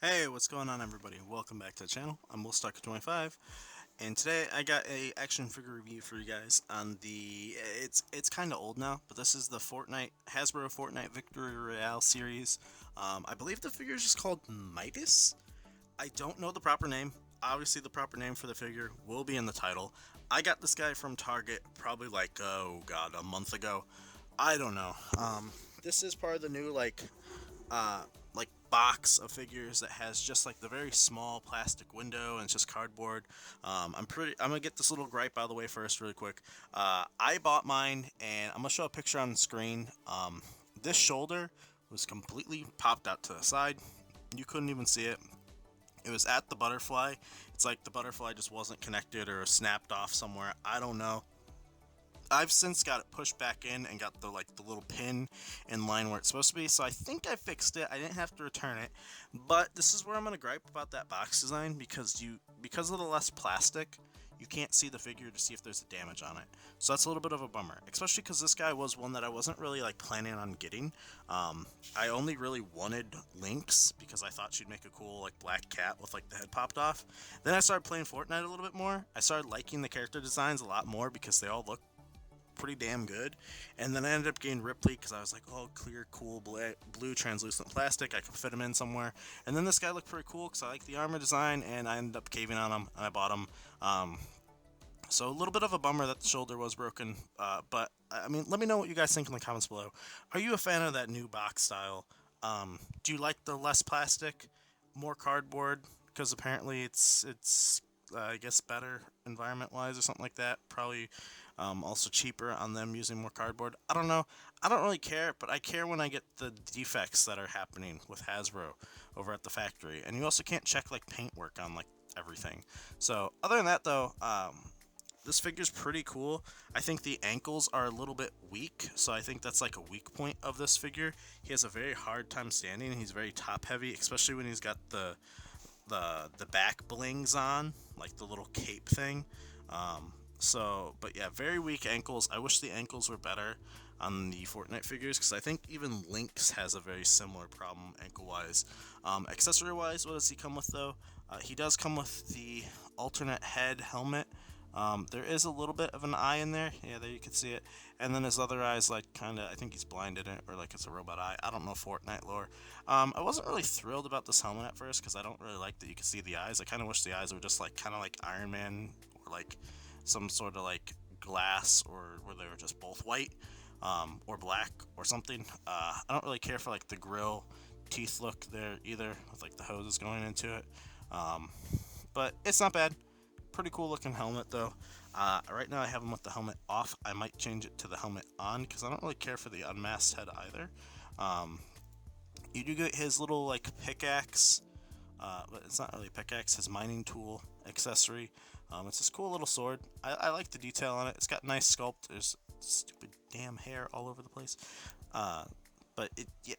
Hey, what's going on everybody? Welcome back to the channel. I'm WillStuck25 and today I got a action figure review for you guys on the it's kind of old now, but this is the Hasbro Fortnite Victory Royal Series. I believe the figure is just called Midas. I don't know the proper name. Obviously the proper name for the figure will be in the title. I got this guy from Target probably like oh god, a month ago. I don't know. This is part of the new uh, box of figures that has just like the very small plastic window and it's just cardboard. I'm gonna get this little gripe out of the way first, really quick. I bought mine, and I'm gonna show a picture on the screen. This shoulder was completely popped out to the side. You couldn't even see it. It was at the butterfly. It's like the butterfly just wasn't connected or snapped off somewhere. I don't know. I've since got it pushed back in and got the little pin in line where it's supposed to be. So I think I fixed it. I didn't have to return it. But this is where I'm gonna gripe about that box design because of the less plastic, you can't see the figure to see if there's a damage on it. So that's a little bit of a bummer, especially because this guy was one that I wasn't really planning on getting. I only really wanted Lynx because I thought she'd make a cool black cat with the head popped off. Then I started playing Fortnite a little bit more. I started liking the character designs a lot more because they all look pretty damn good. And then I ended up getting Ripley because I was like, oh, clear, cool, blue translucent plastic. I could fit him in somewhere. And then this guy looked pretty cool because I like the armor design, and I ended up caving on him, and I bought him. So a little bit of a bummer that the shoulder was broken, but I mean, let me know what you guys think in the comments below. Are you a fan of that new box style? Do you like the less plastic, more cardboard? Because apparently it's I guess better environment wise or something like that. Probably also cheaper on them using more cardboard. I don't know. I don't really care, but I care when I get the defects that are happening with Hasbro over at the factory. And you also can't check paintwork on everything. So other than that though, this figure's pretty cool. I think the ankles are a little bit weak, so I think that's a weak point of this figure. He has a very hard time standing. He's very top heavy, especially when he's got the back blings on, like the little cape thing. But yeah, very weak ankles. I wish the ankles were better on the Fortnite figures because I think even Lynx has a very similar problem ankle wise. Accessory wise, what does he come with though? He does come with the alternate head helmet. There is a little bit of an eye in there. Yeah, there you can see it. And then his other eye's I think he's blinded in it, or it's a robot eye. I don't know Fortnite lore. I wasn't really thrilled about this helmet at first because I don't really like that you can see the eyes. I kind of wish the eyes were just kind of like Iron Man, or some sort of glass, or where they were just both white, or black or something. I don't really care for the grill teeth look there either, with the hoses going into it. But it's not bad. Pretty cool looking helmet though. Right now I have him with the helmet off. I might change it to the helmet on because I don't really care for the unmasked head either. You do get his little pickaxe, but it's not really a pickaxe, his mining tool accessory. It's this cool little sword. I like the detail on it. It's got nice sculpt. There's stupid damn hair all over the place. But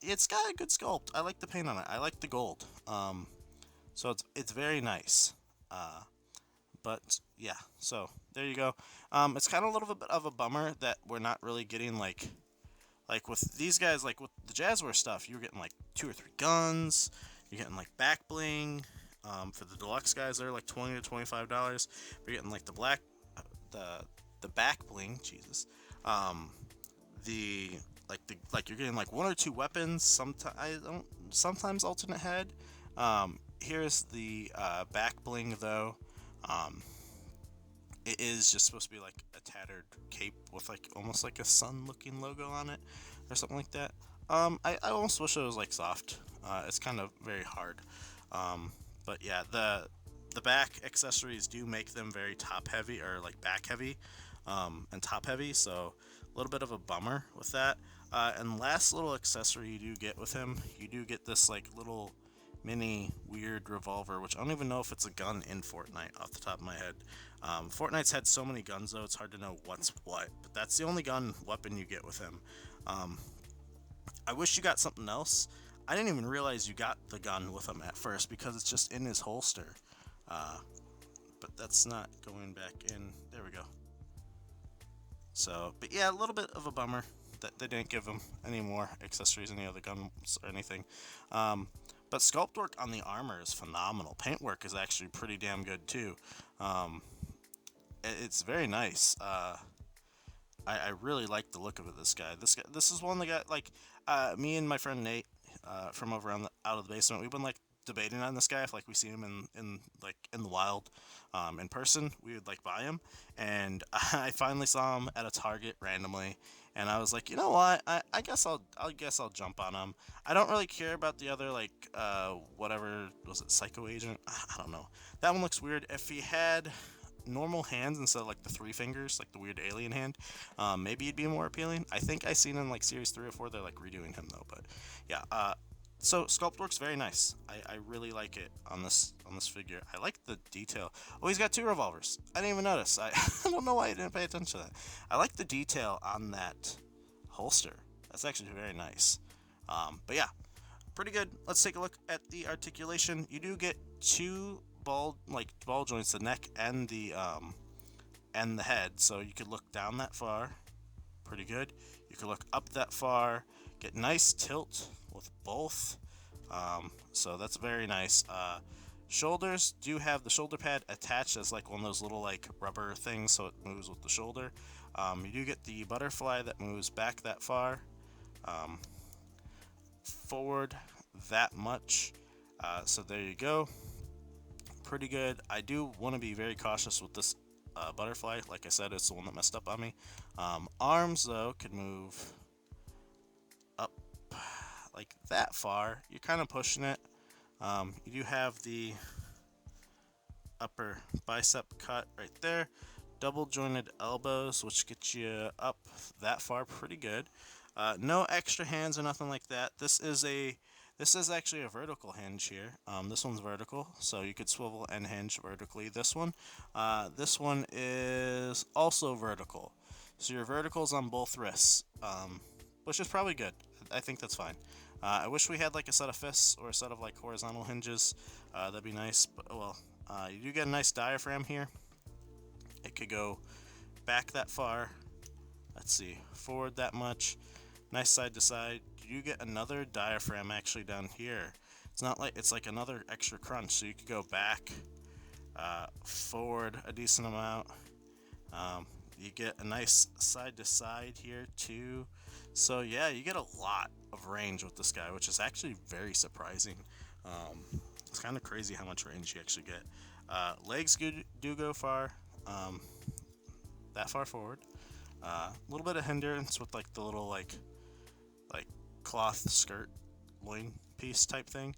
it's got a good sculpt. I like the paint on it. I like the gold. So it's very nice. But yeah, so there you go. It's kind of a little bit of a bummer that we're not really getting with these guys, with the Jazzware stuff. You're getting two or three guns. You're getting back bling. For the deluxe guys, they're $20 to $25. You're getting the black, the back bling. Jesus. The you're getting one or two weapons. Sometimes alternate head. Here's the back bling though. It is just supposed to be a tattered cape with almost a sun looking logo on it or something like that. I almost wish it was soft. It's kind of very hard. But yeah, the back accessories do make them very top heavy, or back heavy, and top heavy, so a little bit of a bummer with that. And last little accessory you do get with him, you do get this little mini weird revolver, which I don't even know if it's a gun in Fortnite off the top of my head. Fortnite's had so many guns though, it's hard to know what's what, but that's the only weapon you get with him. I wish you got something else. I didn't even realize you got the gun with him at first because it's just in his holster. But that's not going back in. There we go. So, but yeah, a little bit of a bummer that they didn't give him any more accessories, any other guns or anything. But sculpt work on the armor is phenomenal. Paint work is actually pretty damn good too. Um, it's very nice. I really like the look of it. This is one that got like me and my friend Nate from over on the out of the basement. We've been like debating on this guy. If like we see him in like in the wild, in person, we would like buy him. And I finally saw him at a Target randomly, and I was like, you know what? I guess I'll jump on him. I don't really care about the other like whatever was it, Psycho Agent. I don't know. That one looks weird. If he had normal hands instead of like the three fingers, like the weird alien hand, maybe he'd be more appealing. I think I seen in like series 3 or 4 they're like redoing him though, but yeah. So sculpt work's very nice. I really like it on this figure. I like the detail. Oh, he's got two revolvers. I didn't even notice. I don't know why I didn't pay attention to that. I like the detail on that holster. That's actually very nice. But yeah, pretty good. Let's take a look at the articulation. You do get two ball joints, the neck and the head, so you could look down that far. Pretty good. You could look up that far. Get nice tilt with both. So that's very nice. Shoulders do have the shoulder pad attached as like one of those little like rubber things, so it moves with the shoulder. You do get the butterfly that moves back that far. Forward that much. So there you go. Pretty good. I do want to be very cautious with this butterfly. Like I said, it's the one that messed up on me. Arms, though, could move up like that far. You're kind of pushing it. You do have the upper bicep cut right there. Double jointed elbows, which gets you up that far pretty good. No extra hands or nothing like that. This is actually a vertical hinge here. This one's vertical, so you could swivel and hinge vertically. This one is also vertical. So your vertical's on both wrists, which is probably good. I think that's fine. I wish we had like a set of fists or a set of like horizontal hinges. That'd be nice. But well, you do get a nice diaphragm here. It could go back that far. Let's see, forward that much. Nice side to side. You get another diaphragm actually down here. It's not like it's like another extra crunch, so you could go back, forward a decent amount. You get a nice side to side here too. So yeah, you get a lot of range with this guy, which is actually very surprising. It's kind of crazy how much range you actually get. Legs do go far, that far forward. A little bit of hindrance with like the little like cloth skirt loin piece type thing.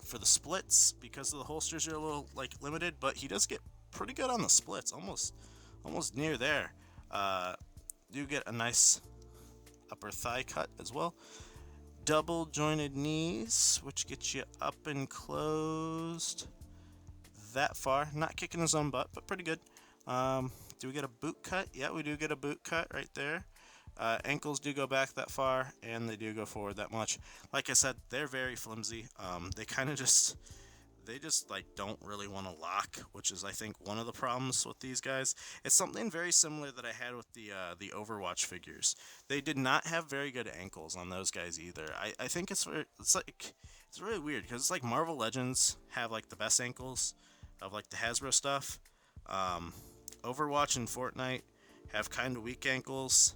For the splits, because of the holsters, you're a little like limited, but he does get pretty good on the splits, almost near there. You get a nice upper thigh cut as well. Double jointed knees, which gets you up and closed that far. Not kicking his own butt, but pretty good. Do we get a boot cut? Yeah, we do get a boot cut right there. Ankles do go back that far, and they do go forward that much. Like I said, they're very flimsy. They kind of just like don't really want to lock, which is I think one of the problems with these guys. It's something very similar that I had with the Overwatch figures. They did not have very good ankles on those guys either. I think it's really weird because it's like Marvel Legends have like the best ankles of like the Hasbro stuff. Overwatch and Fortnite have kind of weak ankles.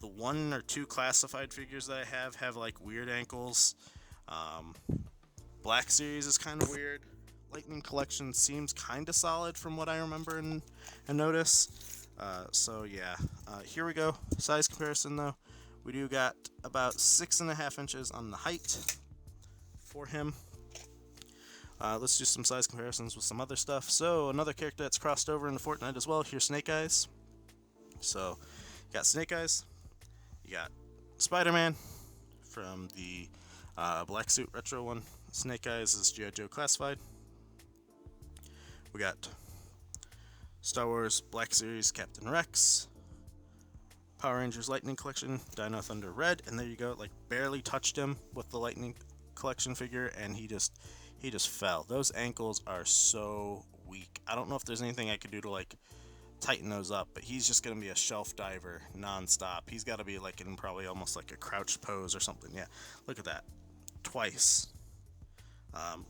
The 1 or 2 classified figures that I have like weird ankles. Black Series is kind of weird. Lightning Collection seems kind of solid from what I remember and notice. So yeah, here we go. Size comparison though. We do got about 6.5 inches on the height for him. Let's do some size comparisons with some other stuff. So another character that's crossed over into Fortnite as well. Here's Snake Eyes. So you got Snake Eyes. You got Spider-Man from the Black Suit Retro one. Snake Eyes is G.I. Joe Classified. We got Star Wars Black Series Captain Rex. Power Rangers Lightning Collection Dino Thunder Red. And there you go. Like barely touched him with the Lightning Collection figure, and he just fell. Those ankles are so weak. I don't know if there's anything I could do to like tighten those up, but he's just gonna be a shelf diver non-stop. He's got to be like in probably almost like a crouched pose or something. Yeah, look at that. twice.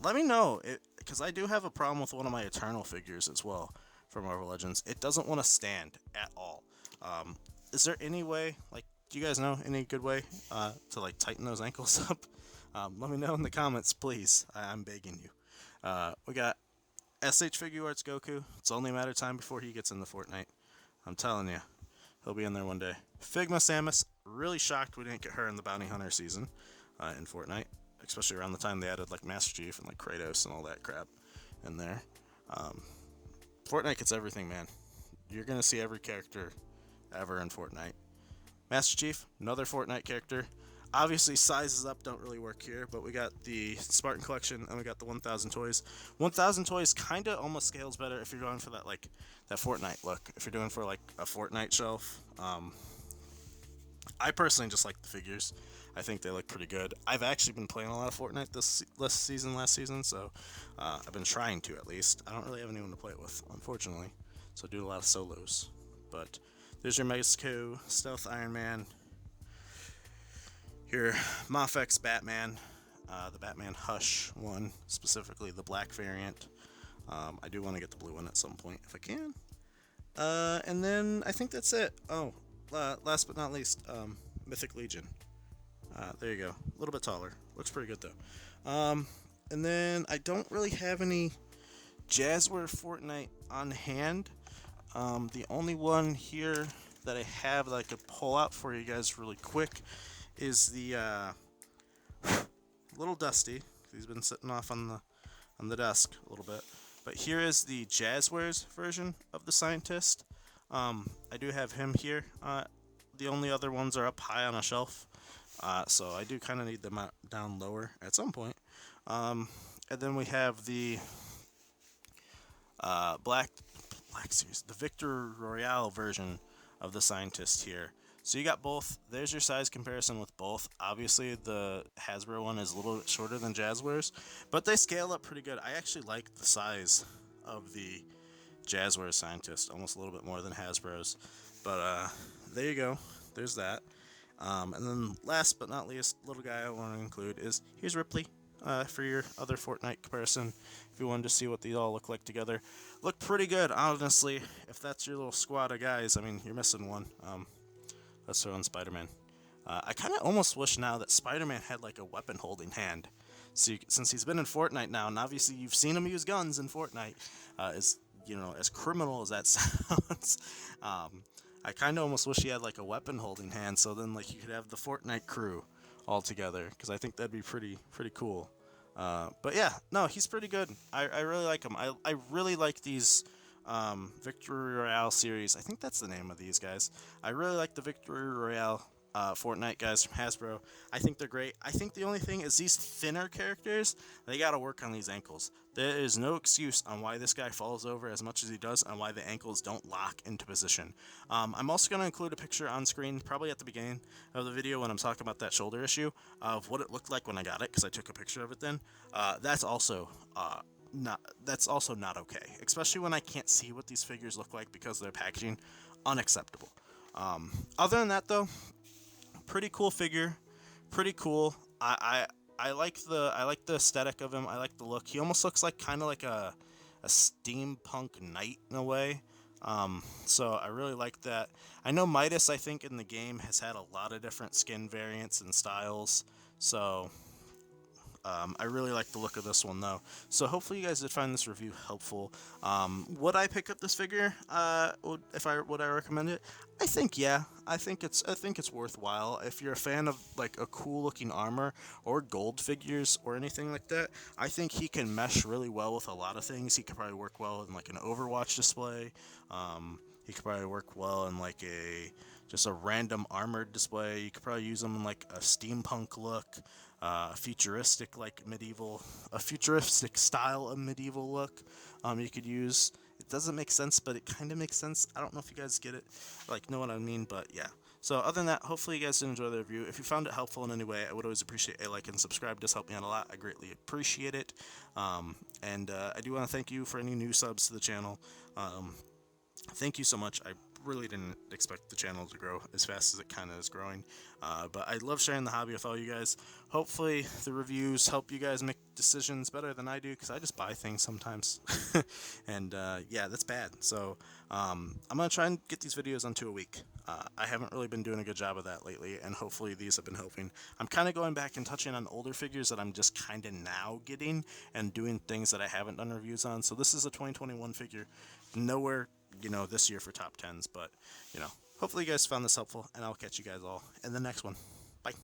Let me know, because I do have a problem with one of my Eternal figures as well for Marvel Legends. It doesn't want to stand at all. Is there any way, like, do you guys know any good way to like tighten those ankles up? Let me know in the comments, please. I'm begging you. We got SH Figure Arts Goku. It's only a matter of time before he gets into Fortnite. I'm telling you, he'll be in there one day. Figma Samus. Really shocked we didn't get her in the Bounty Hunter season in Fortnite, especially around the time they added like Master Chief and like Kratos and all that crap in there. Fortnite gets everything, man. You're gonna see every character ever in Fortnite. Master Chief, another Fortnite character. Obviously, sizes up don't really work here, but we got the Spartan Collection and we got the 1,000 toys. 1,000 toys kind of almost scales better if you're going for that like that Fortnite look. If you're doing for like a Fortnite shelf, I personally just like the figures. I think they look pretty good. I've actually been playing a lot of Fortnite this last season, so I've been trying to at least. I don't really have anyone to play it with, unfortunately, so I do a lot of solos. But there's your Mexico Stealth Iron Man, your Mafex Batman, the Batman Hush one, specifically the black variant. I do want to get the blue one at some point if I can. And then I think that's it. Oh, last but not least, Mythic Legion. There you go. A little bit taller. Looks pretty good though. And then I don't really have any Jazzware Fortnite on hand. The only one here that I have that I could pull out for you guys really quick is the little Dusty. He's been sitting off on the desk a little bit. But here is the Jazzwares version of the Scientist. I do have him here. The only other ones are up high on a shelf. So I do kind of need them down lower at some point. And then we have the Black Series, the Victory Royale version of the Scientist here. So you got both. There's your size comparison with both. Obviously, the Hasbro one is a little bit shorter than Jazzwares, but they scale up pretty good. I actually like the size of the Jazzwares Scientist almost a little bit more than Hasbro's. But there you go. There's that. And then last but not least, little guy I want to include is here's Ripley for your other Fortnite comparison. If you wanted to see what these all look like together, look pretty good, honestly. If that's your little squad of guys, I mean, you're missing one. Let's throw in Spider-Man. I kind of almost wish now that Spider-Man had like a weapon holding hand. So since he's been in Fortnite now, and obviously you've seen him use guns in Fortnite, as criminal as that sounds, I kind of almost wish he had like a weapon holding hand, so then like you could have the Fortnite crew all together, because I think that'd be pretty cool. But yeah, no, he's pretty good. I really like him. I really like these Victory Royale series. I think that's the name of these guys. I really like the Victory Royale Fortnite guys from Hasbro. I think they're great. I think the only thing is these thinner characters, they gotta work on these ankles. There is no excuse on why this guy falls over as much as he does and why the ankles don't lock into position. I'm also going to include a picture on screen, probably at the beginning of the video when I'm talking about that shoulder issue, of what it looked like when I got it, because I took a picture of it then. That's also not okay, especially when I can't see what these figures look like because of their packaging. Unacceptable. Other than that though, pretty cool figure, pretty cool. I like the aesthetic of him. I like the look. He almost looks like kind of like a steampunk knight in a way. So I really like that. I know Midas, I think, in the game has had a lot of different skin variants and styles. So I really like the look of this one though. So hopefully you guys did find this review helpful. Would I pick up this figure? Would I recommend it? I think yeah. I think it's worthwhile. If you're a fan of like a cool looking armor or gold figures or anything like that, I think he can mesh really well with a lot of things. He could probably work well in like an Overwatch display. He could probably work well in like just a random armored display. You could probably use him in like a steampunk look. A futuristic style of medieval look. You could use. It doesn't make sense, but it kind of makes sense. I don't know if you guys get it, like know what I mean, but yeah. So other than that, hopefully you guys did enjoy the review. If you found it helpful in any way, I would always appreciate a like and subscribe. It does help me out a lot. I greatly appreciate it. And I do want to thank you for any new subs to the channel. Thank you so much. I really didn't expect the channel to grow as fast as it kind of is growing. But I love sharing the hobby with all you guys. Hopefully the reviews help you guys make decisions better than I do, because I just buy things sometimes. And yeah, that's bad. So I'm going to try and get these videos onto a week. I haven't really been doing a good job of that lately, and hopefully these have been helping. I'm kind of going back and touching on older figures that I'm just kind of now getting, and doing things that I haven't done reviews on. So this is a 2021 figure. Nowhere, this year for top 10s, but, hopefully you guys found this helpful, and I'll catch you guys all in the next one.